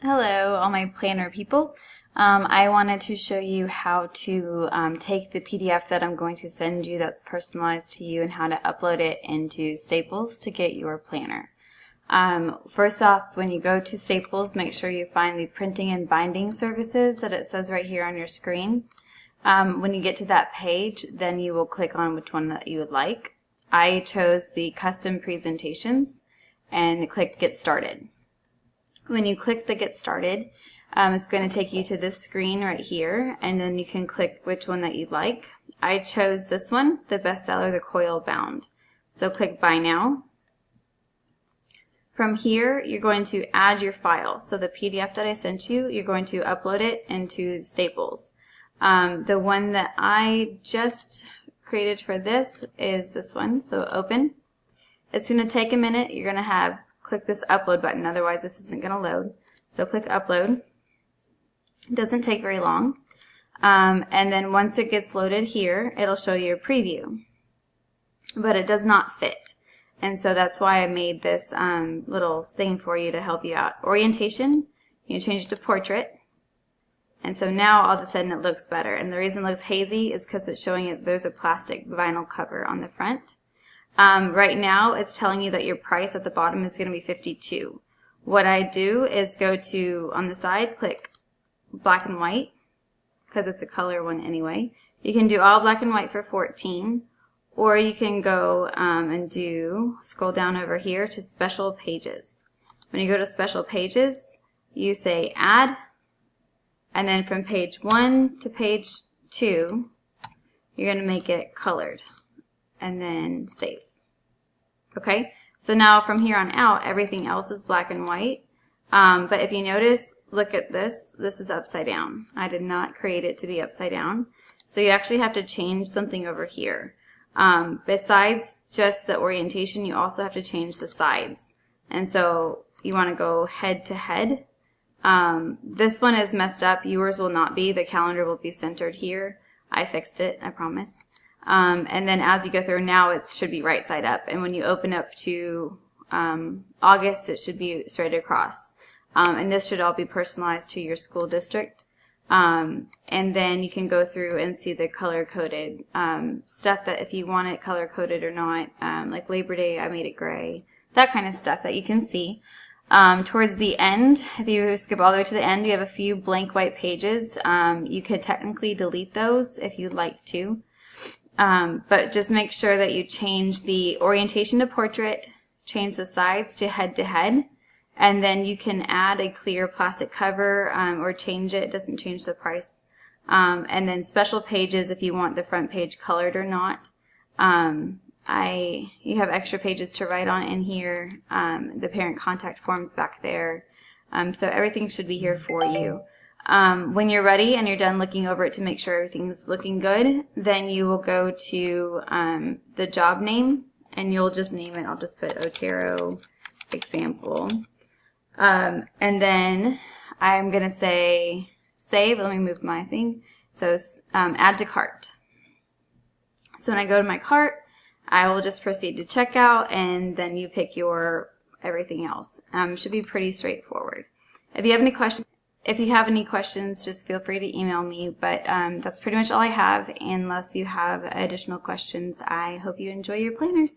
Hello, all my planner people. I wanted to show you how to take the PDF that I'm going to send you that's personalized to you and how to upload it into Staples to get your planner. First off, when you go to Staples, make sure you find the printing and binding services that it says right here on your screen. When you get to that page, then you will click on which one that you would like. I chose the custom presentations and click Get Started. When you click the Get Started, it's going to take you to this screen right here, and then you can click which one that you'd like. I chose this one, the bestseller, the coil bound. So click Buy Now. From here, you're going to add your file. So the PDF that I sent you, you're going to upload it into Staples. The one that I just created for this is this one, so open. It's going to take a minute. You're going to click this upload button, otherwise this isn't going to load. So click upload. It doesn't take very long. And then once it gets loaded here, it'll show you a preview. But it does not fit. And so that's why I made this little thing for you to help you out. Orientation, you can change it to portrait. And so now all of a sudden it looks better. And the reason it looks hazy is because it's showing it there's a plastic vinyl cover on the front. Right now it's telling you that your price at the bottom is going to be $52. What I do is go to, on the side, click black and white, because it's a color one anyway. You can do all black and white for $14, or you can go and scroll down over here to special pages. When you go to special pages, you say add, and then from page 1 to page 2, you're going to make it colored, and then save. Okay, so now from here on out, everything else is black and white. But if you notice, look at this. This is upside down. I did not create it to be upside down. So you actually have to change something over here. Besides just the orientation, you also have to change the sides. And so you want to go head to head. This one is messed up. Yours will not be. The calendar will be centered here. I fixed it, I promise. And then as you go through now, it should be right side up. And when you open up to August, it should be straight across. And this should all be personalized to your school district. And then you can go through and see the color-coded stuff that if you want it color-coded or not, like Labor Day, I made it gray, that kind of stuff that you can see. Towards the end, if you skip all the way to the end, you have a few blank white pages. You could technically delete those if you'd like to. But just make sure that you change the orientation to portrait, change the sides to head, and then you can add a clear plastic cover or change it. It doesn't change the price. And then special pages if you want the front page colored or not. You have extra pages to write on in here. The parent contact form's back there. So everything should be here for you. When you're ready and you're done looking over it to make sure everything's looking good, then you will go to the job name and you'll just name it. I'll just put Otero example. And then I'm going to say save. Let me move my thing. So add to cart. So when I go to my cart, I will just proceed to checkout and then you pick your everything else. Should be pretty straightforward. If you have any questions, just feel free to email me, but that's pretty much all I have. Unless you have additional questions, I hope you enjoy your planners.